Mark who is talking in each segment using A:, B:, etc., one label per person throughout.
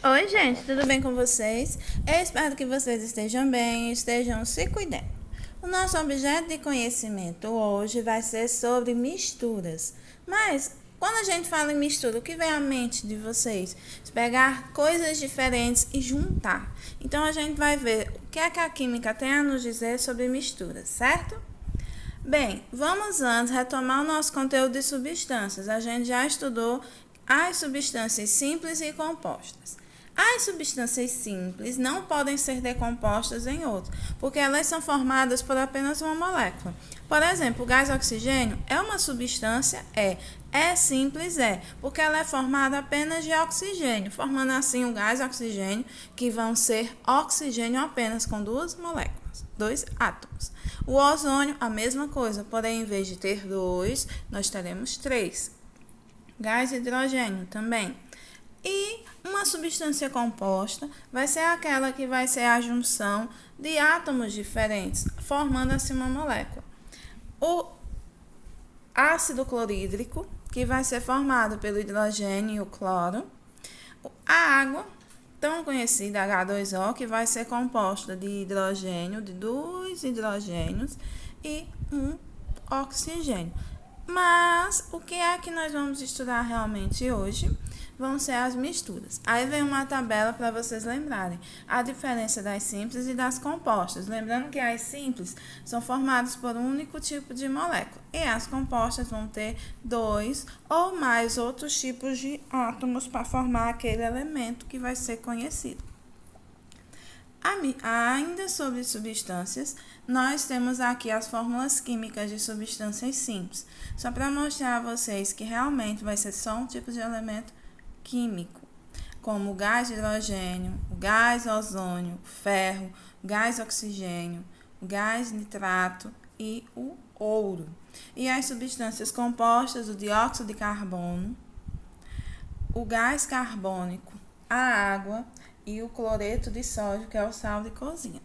A: Oi, gente, tudo bem com vocês? Eu espero que vocês estejam bem e estejam se cuidando. O nosso objeto de conhecimento hoje vai ser sobre misturas. Mas, quando a gente fala em mistura, o que vem à mente de vocês? Pegar coisas diferentes e juntar. Então, a gente vai ver o que é que a química tem a nos dizer sobre misturas, certo? Bem, vamos antes retomar o nosso conteúdo de substâncias. A gente já estudou as substâncias simples e compostas. As substâncias simples não podem ser decompostas em outras, porque elas são formadas por apenas uma molécula. Por exemplo, o gás oxigênio é uma substância? É simples? Porque ela é formada apenas de oxigênio, formando assim o gás oxigênio, que vão ser oxigênio apenas com duas moléculas, dois átomos. O ozônio, a mesma coisa, porém, em vez de ter dois, nós teremos três. Gás hidrogênio também. E uma substância composta vai ser aquela que vai ser a junção de átomos diferentes, formando assim uma molécula. O ácido clorídrico, que vai ser formado pelo hidrogênio e o cloro. A água, tão conhecida H2O, que vai ser composta de hidrogênio, de dois hidrogênios e um oxigênio. Mas o que é que nós vamos estudar realmente hoje? Vão ser as misturas. Aí vem uma tabela para vocês lembrarem a diferença das simples e das compostas. Lembrando que as simples são formadas por um único tipo de molécula e as compostas vão ter dois ou mais outros tipos de átomos para formar aquele elemento que vai ser conhecido. Ainda sobre substâncias, nós temos aqui as fórmulas químicas de substâncias simples, só para mostrar a vocês que realmente vai ser só um tipo de elemento químico, como o gás de hidrogênio, o gás ozônio, o ferro, o gás oxigênio, o gás nitrato e o ouro. E as substâncias compostas, o dióxido de carbono, o gás carbônico, a água e o cloreto de sódio, que é o sal de cozinha.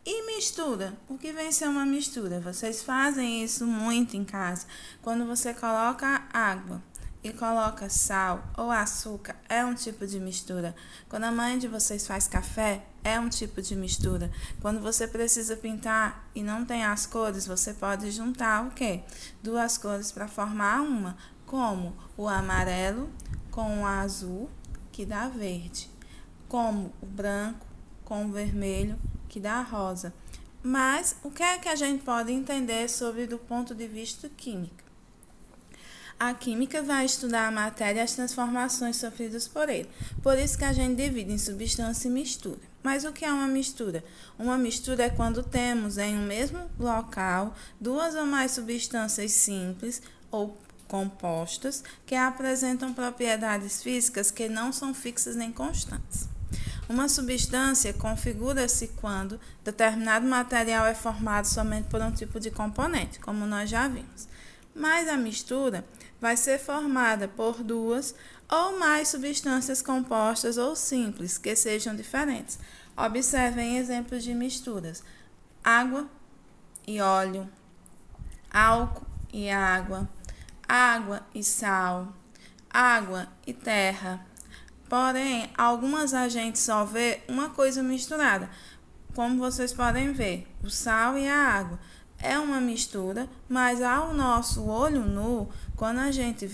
A: E mistura? O que vem ser uma mistura? Vocês fazem isso muito em casa. Quando você coloca água e coloca sal ou açúcar, é um tipo de mistura. Quando a mãe de vocês faz café, é um tipo de mistura. Quando você precisa pintar e não tem as cores, você pode juntar o quê? Duas cores para formar uma, como o amarelo com o azul, que dá verde, como o branco com o vermelho, que dá rosa. Mas o que é que a gente pode entender sobre do ponto de vista químico? A química vai estudar a matéria e as transformações sofridas por ele. Por isso que a gente divide em substância e mistura. Mas o que é uma mistura? Uma mistura é quando temos em um mesmo local duas ou mais substâncias simples ou compostas que apresentam propriedades físicas que não são fixas nem constantes. Uma substância configura-se quando determinado material é formado somente por um tipo de componente, como nós já vimos. Mas a mistura vai ser formada por duas ou mais substâncias compostas ou simples que sejam diferentes. Observem exemplos de misturas: água e óleo, álcool e água, água e sal, água e terra. Porém, algumas a gente só vê uma coisa misturada. Como vocês podem ver, o sal e a água é uma mistura, mas ao nosso olho nu, quando a gente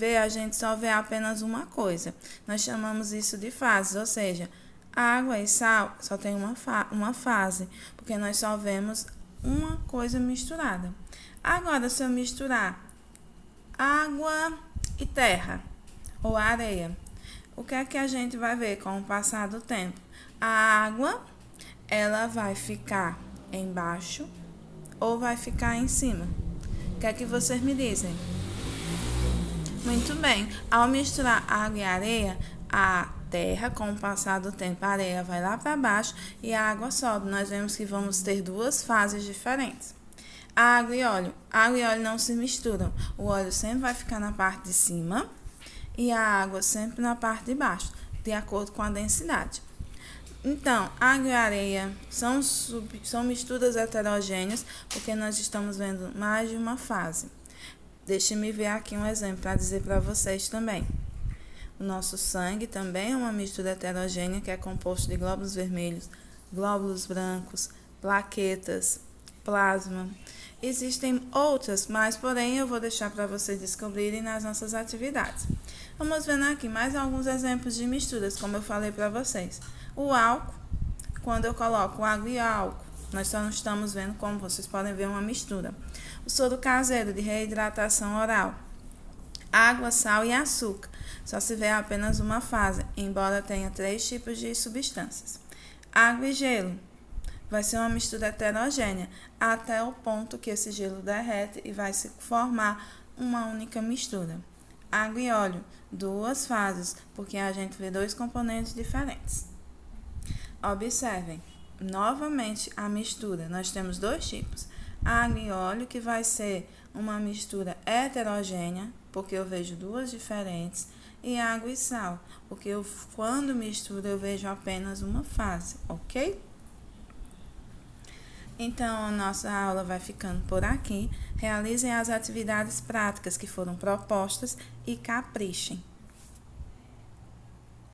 A: só vê apenas uma coisa. Nós chamamos isso de fases, ou seja, água e sal só tem uma fase, porque nós só vemos uma coisa misturada. Agora, se eu misturar água e terra, ou areia, o que é que a gente vai ver com o passar do tempo? A água, ela vai ficar embaixo ou vai ficar em cima? O que é que vocês me dizem? Muito bem. Ao misturar água e areia, a terra, com o passar do tempo, a areia vai lá para baixo e a água sobe. Nós vemos que vamos ter duas fases diferentes. Água e óleo. Água e óleo não se misturam. O óleo sempre vai ficar na parte de cima e a água sempre na parte de baixo, de acordo com a densidade. Então, água e areia são misturas heterogêneas, porque nós estamos vendo mais de uma fase. Deixe-me ver aqui um exemplo para dizer para vocês também. O nosso sangue também é uma mistura heterogênea que é composto de glóbulos vermelhos, glóbulos brancos, plaquetas, plasma. Existem outras, mas porém eu vou deixar para vocês descobrirem nas nossas atividades. Vamos vendo aqui mais alguns exemplos de misturas, como eu falei para vocês. O álcool, quando eu coloco água e álcool, nós só não estamos vendo, como vocês podem ver, uma mistura. O soro caseiro de reidratação oral. Água, sal e açúcar. Só se vê apenas uma fase, embora tenha 3 tipos de substâncias. Água e gelo. Vai ser uma mistura heterogênea, até o ponto que esse gelo derrete e vai se formar uma única mistura. Água e óleo, 2 fases, porque a gente vê 2 componentes diferentes. Observem, novamente a mistura, nós temos 2 tipos. Água e óleo, que vai ser uma mistura heterogênea, porque eu vejo 2 diferentes, e água e sal, porque quando misturo eu vejo apenas uma fase, ok? Então, a nossa aula vai ficando por aqui. Realizem as atividades práticas que foram propostas e caprichem.